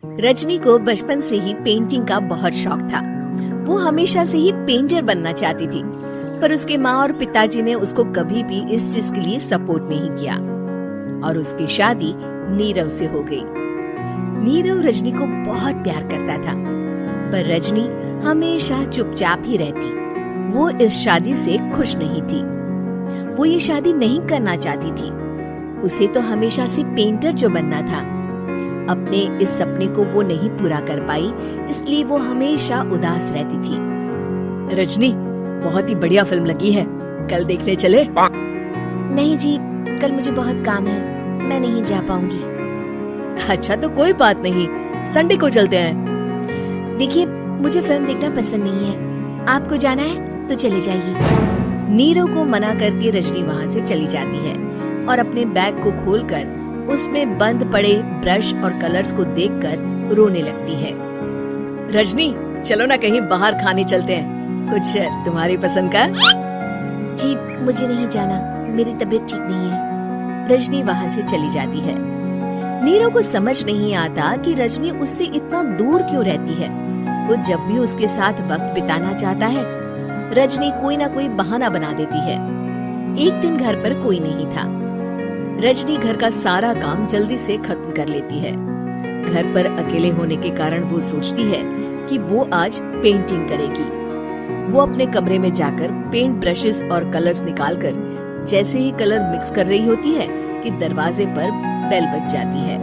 रजनी को बचपन से ही पेंटिंग का बहुत शौक था। वो हमेशा से ही पेंटर बनना चाहती थी, पर उसके माँ और पिताजी ने उसको कभी भी इस चीज के लिए सपोर्ट नहीं किया और उसकी शादी नीरव से हो गई। नीरव रजनी को बहुत प्यार करता था, पर रजनी हमेशा चुपचाप ही रहती। वो इस शादी से खुश नहीं थी। वो ये शादी नहीं करना चाहती थी। उसे तो हमेशा से पेंटर जो बनना था। अपने इस सपने को वो नहीं पूरा कर पाई, इसलिए वो हमेशा उदास रहती थी। रजनी, बहुत ही बढ़िया फिल्म लगी है, कल देखने चले? नहीं जी, कल मुझे बहुत काम है, मैं नहीं जा पाऊंगी। अच्छा तो कोई बात नहीं, संडे को चलते हैं। देखिए, मुझे फिल्म देखना पसंद नहीं है। आपको जाना है तो चले जाइए। नीरव को मना करके रजनी वहाँ से चली जाती है और अपने बैग को खोलकर उसमें बंद पड़े ब्रश और कलर्स को देखकर रोने लगती है। रजनी, चलो ना कहीं बाहर खाने चलते हैं, कुछ तुम्हारी पसंद का। जी, मुझे नहीं जाना, मेरी तबीयत ठीक नहीं है। रजनी वहाँ से चली जाती है। नीरव को समझ नहीं आता कि रजनी उससे इतना दूर क्यों रहती है। वो जब भी उसके साथ वक्त बिताना चाहता है, रजनी कोई ना कोई बहाना बना देती है। एक दिन घर पर कोई नहीं था। रजनी घर का सारा काम जल्दी से खत्म कर लेती है। घर पर अकेले होने के कारण वो सोचती है कि वो आज पेंटिंग करेगी। वो अपने कमरे में जाकर पेंट ब्रशेस और कलर्स निकालकर जैसे ही कलर मिक्स कर रही होती है कि दरवाजे पर बेल बज जाती है।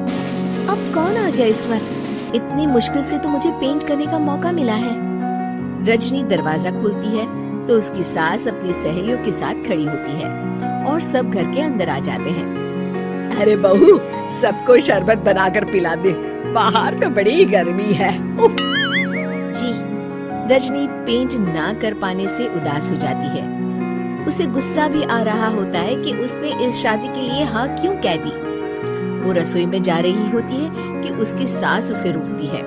अब कौन आ गया इस वक्त? इतनी मुश्किल से तो मुझे पेंट करने का मौका मिला है। रजनी दरवाजा खोलती है तो उसकी सास अपनी सहेलियों के साथ खड़ी होती है और सब घर के अंदर आ जाते हैं। अरे बहू, सबको शरबत बनाकर पिला दे, बाहर तो बड़ी गर्मी है। जी। रजनी पेंट ना कर पाने से उदास हो जाती है। उसे गुस्सा भी आ रहा होता है कि उसने इस शादी के लिए हाँ क्यों कह दी। वो रसोई में जा रही होती है कि उसकी सास उसे रोकती है।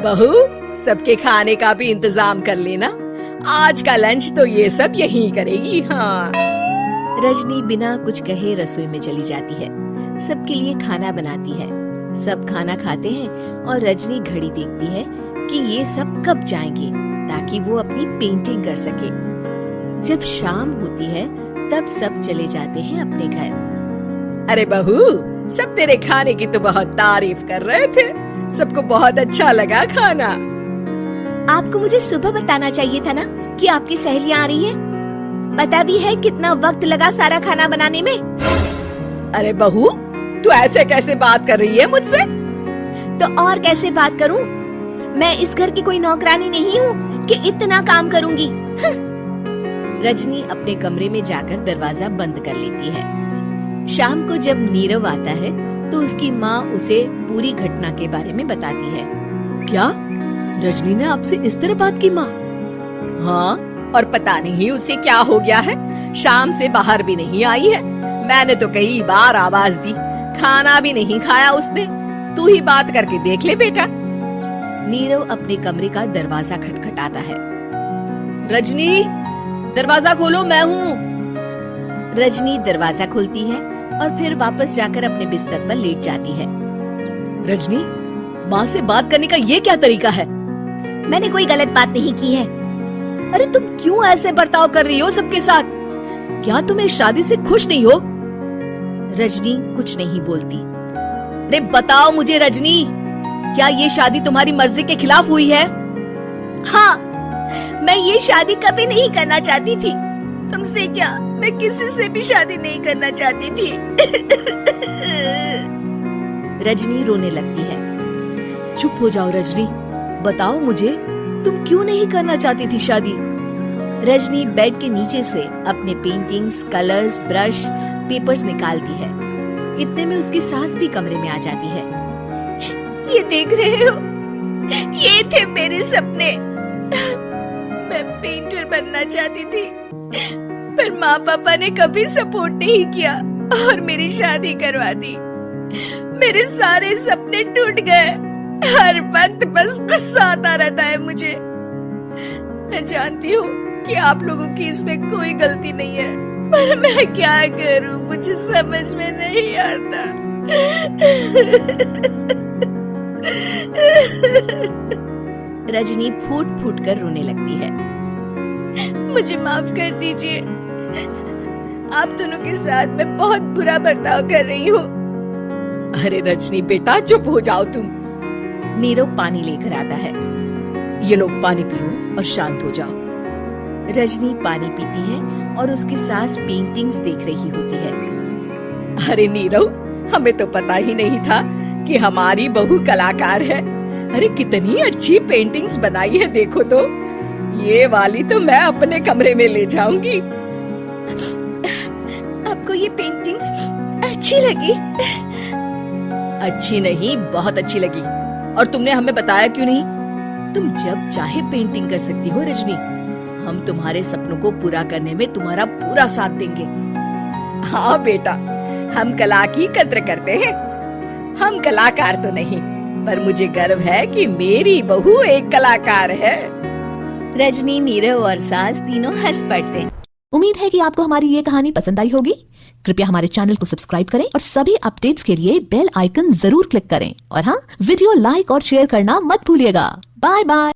बहू, सबके खाने का भी इंतजाम कर लेना, आज का लंच तो ये सब यहीं करेगी। हाँ। रजनी बिना कुछ कहे रसोई में चली जाती है। सबके लिए खाना बनाती है। सब खाना खाते हैं और रजनी घड़ी देखती है कि ये सब कब जाएंगे ताकि वो अपनी पेंटिंग कर सके। जब शाम होती है तब सब चले जाते हैं अपने घर। अरे बहू, सब तेरे खाने की तो बहुत तारीफ कर रहे थे, सबको बहुत अच्छा लगा खाना। आपको मुझे सुबह बताना चाहिए था ना कि आपकी सहेलियाँ आ रही हैं। पता भी है कितना वक्त लगा सारा खाना बनाने में। अरे बहू, तू ऐसे कैसे बात कर रही है मुझसे? तो और कैसे बात करूं? मैं इस घर की कोई नौकरानी नहीं हूँ कि इतना काम करूंगी। रजनी अपने कमरे में जाकर दरवाजा बंद कर लेती है। शाम को जब नीरव आता है तो उसकी माँ उसे पूरी घटना के बारे में बताती है। क्या रजनी ने आपसे इस तरह बात की माँ? हाँ, और पता नहीं उसे क्या हो गया है, शाम से बाहर भी नहीं आई है। मैंने तो कई बार आवाज दी, खाना भी नहीं खाया उसने। तू ही बात करके देख ले बेटा। नीरव अपने कमरे का दरवाजा खटखटाता है। रजनी, दरवाजा खोलो, मैं हूँ। रजनी दरवाजा खोलती है और फिर वापस जाकर अपने बिस्तर पर लेट जाती है। रजनी, माँ से बात करने का ये क्या तरीका है? मैंने कोई गलत बात नहीं की है। अरे तुम क्यों ऐसे बर्ताव कर रही हो सबके साथ? क्या तुम इस शादी से खुश नहीं हो? रजनी कुछ नहीं बोलती। अरे बताओ मुझे रजनी, क्या ये शादी तुम्हारी मर्जी के खिलाफ हुई है? हाँ, मैं ये शादी कभी नहीं करना चाहती थी। तुमसे क्या, मैं किसी से भी शादी नहीं करना चाहती थी। रजनी रोने लगती है। चुप हो जाओ रजनी, बताओ मुझे, तुम क्यों नहीं करना चाहती थी शादी? रजनी बेड के नीचे से अपने पेंटिंग्स, कलर्स, ब्रश, पेपर्स निकालती है। इतने में उसकी सास भी कमरे में आ जाती है। ये देख रहे हो, ये थे मेरे सपने। मैं पेंटर बनना चाहती थी, पर माँ पापा ने कभी सपोर्ट नहीं किया और मेरी शादी करवा दी। मेरे सारे सपने टूट गए। हर वक्त बस गुस्सा आता रहता है मुझे। मैं जानती हूँ कि आप लोगों की इसमें कोई गलती नहीं है, पर मैं क्या करूँ, मुझे समझ में नहीं आता। रजनी फूट फूट कर रोने लगती है। मुझे माफ कर दीजिए, आप दोनों के साथ मैं बहुत बुरा बर्ताव कर रही हूँ। अरे रजनी बेटा, चुप हो जाओ तुम। नीरव पानी लेकर आता है। ये लो पानी पियो और शांत हो जाओ। रजनी पानी पीती है और उसकी सास पेंटिंग्स देख रही होती है। अरे नीरव, हमें तो पता ही नहीं था कि हमारी बहू कलाकार है। अरे कितनी अच्छी पेंटिंग्स बनाई है, देखो तो। ये वाली तो मैं अपने कमरे में ले जाऊंगी। आपको ये पेंटिंग्स अच्छी लगी? अच्छी नहीं, बहुत अच्छी लगी। और तुमने हमें बताया क्यों नहीं? तुम जब चाहे पेंटिंग कर सकती हो रजनी। हम तुम्हारे सपनों को पूरा करने में तुम्हारा पूरा साथ देंगे। हाँ बेटा, हम कला की कद्र करते हैं। हम कलाकार तो नहीं, पर मुझे गर्व है कि मेरी बहू एक कलाकार है। रजनी, नीरव और सास तीनों हंस पड़ते हैं। उम्मीद है कि आपको हमारी ये कहानी पसंद आई होगी। कृपया हमारे चैनल को सब्सक्राइब करें और सभी अपडेट्स के लिए बेल आइकन जरूर क्लिक करें। और हाँ, वीडियो लाइक और शेयर करना मत भूलिएगा। Bye bye.